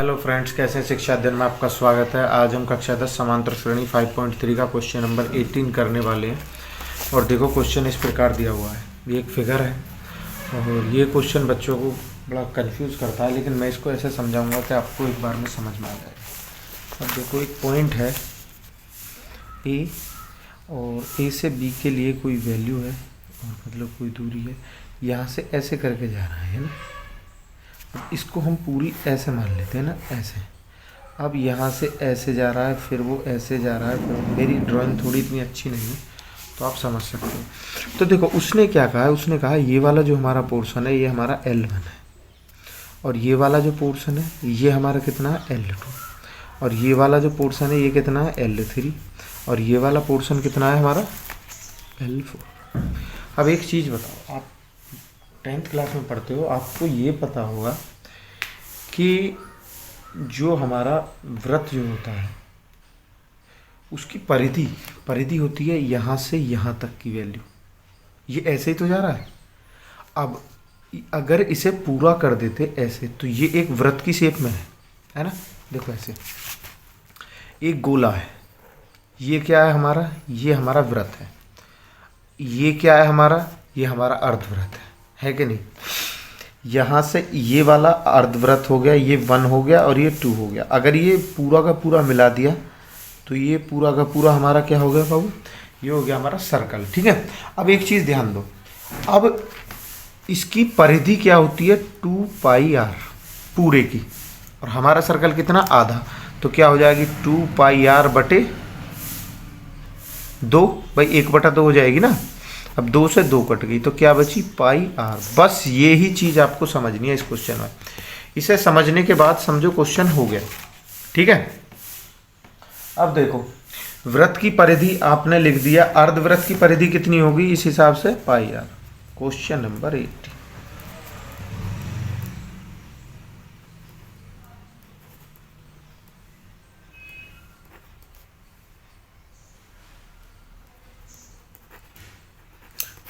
Hello friends, कैसे हैं? शिक्षा अध्ययन में आपका स्वागत है। आज हम कक्षा 10 समांतर श्रेणी 5.3 का क्वेश्चन नंबर 18 करने वाले हैं। और देखो, क्वेश्चन इस प्रकार दिया हुआ है। ये एक फिगर है और ये क्वेश्चन बच्चों को बड़ा कंफ्यूज करता है, लेकिन मैं इसको ऐसे समझाऊंगा कि आपको एक बार में समझ में आ जाएगा। अब देखो, एक पॉइंट है ए और ए से बी के लिए कोई वैल्यू है और मतलब कोई दूरी है। यहाँ से ऐसे करके जा रहा है ना। अब इसको हम पूरी ऐसे मान लेते हैं ना, ऐसे। अब यहाँ से ऐसे जा रहा है, फिर वो ऐसे जा रहा है, फिर मेरी ड्राइंग थोड़ी इतनी अच्छी नहीं है तो आप समझ सकते हो। तो देखो, उसने क्या कहा है, उसने कहा ये वाला जो हमारा पोर्शन है ये हमारा L1 है, और ये वाला जो पोर्शन है ये हमारा कितना है L2, और ये वाला जो पोर्शन है ये कितना है L3, और ये वाला पोर्शन कितना है हमारा L4। अब एक चीज़ बताओ, आप 10th क्लास में पढ़ते हो, आपको ये पता होगा कि जो हमारा वृत्त जो होता है उसकी परिधि होती है यहाँ से यहाँ तक की वैल्यू। ये ऐसे ही तो जा रहा है। अब अगर इसे पूरा कर देते ऐसे तो ये एक वृत्त की शेप में है ना। देखो, ऐसे एक गोला है, ये क्या है हमारा, ये हमारा वृत्त है। ये क्या है हमारा, ये हमारा अर्धवृत्त है कि नहीं। यहाँ से ये वाला अर्धवृत्त हो गया, ये 1 हो गया और ये 2 हो गया। अगर ये पूरा का पूरा मिला दिया तो ये पूरा का पूरा हमारा क्या हो गया बाबू, ये हो गया हमारा सर्कल। ठीक है। अब एक चीज़ ध्यान दो, अब इसकी परिधि क्या होती है 2πr पूरे की, और हमारा सर्कल कितना, आधा। तो क्या हो जाएगी 2πr बटे 2 भाई, 1/2 हो जाएगी ना। अब 2 से 2 कट गई तो क्या बची, πr। बस ये ही चीज़ आपको समझनी है इस क्वेश्चन में। इसे समझने के बाद समझो क्वेश्चन हो गया। ठीक है। अब देखो, वृत्त की परिधि आपने लिख दिया, अर्धवृत्त की परिधि कितनी होगी इस हिसाब से πr। Question number 8।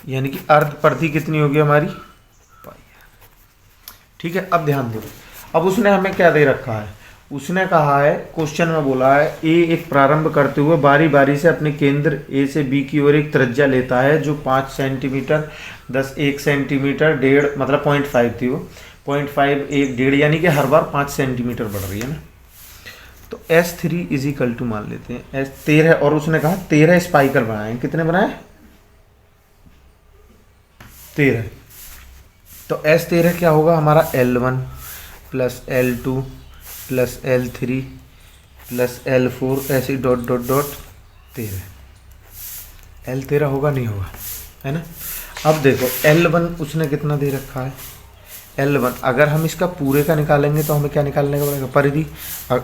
यानी कि अर्ध परिधि कितनी होगी हमारी, πr। ठीक है। अब ध्यान दो, अब उसने हमें क्या दे रखा है, उसने कहा है, क्वेश्चन में बोला है ए एक प्रारंभ करते हुए बारी बारी से अपने केंद्र ए से बी की ओर एक त्रिज्या लेता है जो 5 सेंटीमीटर 10 1 सेंटीमीटर 1.5 मतलब 0.5 थी वो 0.5 1 1.5 यानी कि हर बार 5 सेंटीमीटर बढ़ रही है ना। तो S3 इजिकल टू मान लेते हैं S13, और उसने कहा 13 स्पाइकर बनाए। कितने बनाए, 13। तो S13 क्या होगा हमारा L1 plus L2 plus L3 plus L4 ऐसे डॉट डॉट डॉट 13। L13 होगा, नहीं होगा, है ना। अब देखो, L1 उसने कितना दे रखा है, L1 अगर हम इसका पूरे का निकालेंगे तो हमें क्या निकालने का पड़ेगा, परिधि।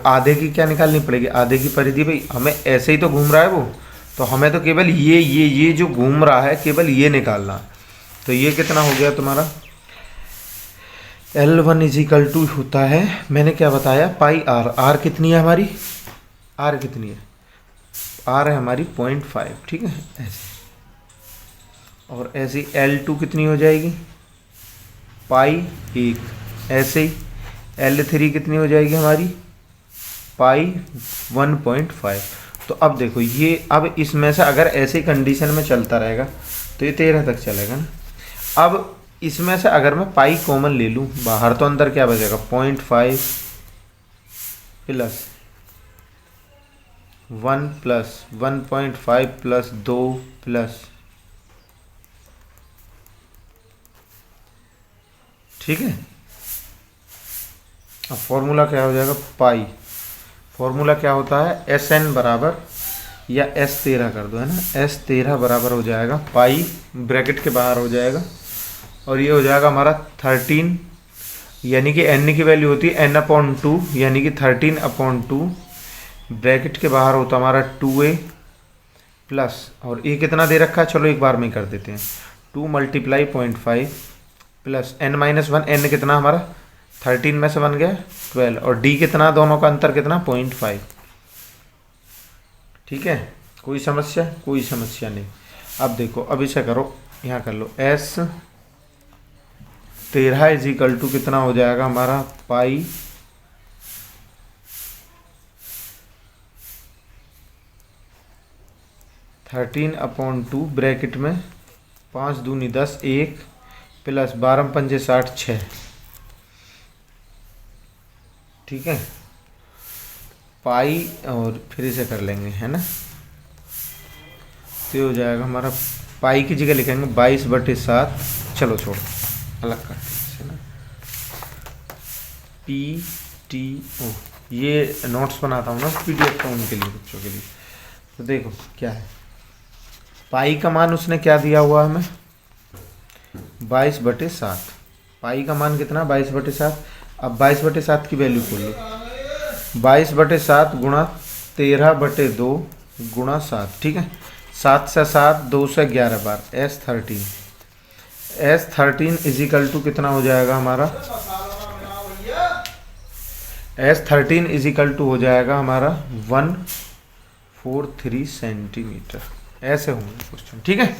आधे की क्या निकालनी पड़ेगी, आधे की परिधि। भाई हमें ऐसे ही तो घूम रहा है वो, तो हमें तो केवल ये जो घूम रहा है केवल ये निकालना है। तो ये कितना हो गया तुम्हारा, L1 इजिकल टू होता है, मैंने क्या बताया, πr। r कितनी है हमारी, r कितनी है, r है हमारी 0.5। ठीक है, ऐसे। और ऐसे L2 कितनी हो जाएगी, π1। ऐसे ही L3 कितनी हो जाएगी हमारी, π1.5। तो अब देखो ये, अब इसमें से अगर ऐसी कंडीशन में चलता रहेगा तो ये 13 तक चलेगा ना। अब इसमें से अगर मैं पाई कॉमन ले लूँ बाहर, तो अंदर क्या बचेगा, 0.5 प्लस 1 प्लस 1.5 प्लस 2 प्लस, ठीक है। अब फॉर्मूला क्या हो जाएगा, पाई। फॉर्मूला क्या होता है, SN बराबर, या S13 कर दो, है ना। S13 बराबर हो जाएगा पाई, ब्रैकेट के बाहर हो जाएगा, और ये हो जाएगा हमारा 13, यानी कि n की वैल्यू होती है n/2, यानी कि 13/2, ब्रैकेट के बाहर होता हमारा 2a प्लस, और ये कितना दे रखा है, चलो एक बार में कर देते हैं, 2 × 0.5 प्लस n-1, n कितना हमारा 13 में से बन गया 12, और d कितना, दोनों का अंतर कितना 0.5। ठीक है, कोई समस्या, कोई समस्या नहीं। अब देखो, अब इसे करो, यहाँ कर लो, S13 इजिकल टू कितना हो जाएगा हमारा, पाई 13/2 ब्रैकेट में 5 दूनी 10 1 प्लस 12 पंजे 60 6। ठीक है, पाई और फिर इसे कर लेंगे, है ना। तो हो जाएगा हमारा, पाई की जगह लिखेंगे 22/7। चलो छोड़ो, अलग करते हैं, है ना। PTO, ये नोट्स बनाता हूँ ना PDF का उनके लिए, बच्चों के लिए। तो देखो क्या है, पाई का मान उसने क्या दिया हुआ है हमें, 22/7। पाई का मान कितना, 22/7। अब 22/7 की वैल्यू खोल लो, 22/7 गुणा 13/2 गुणा 7। ठीक है, 7 से 7 2 से 11 बार S13 इजिकल टू कितना हो जाएगा हमारा, S13 इजिकल टू हो जाएगा हमारा 143 सेंटीमीटर। ऐसे होंगे क्वेश्चन। ठीक है।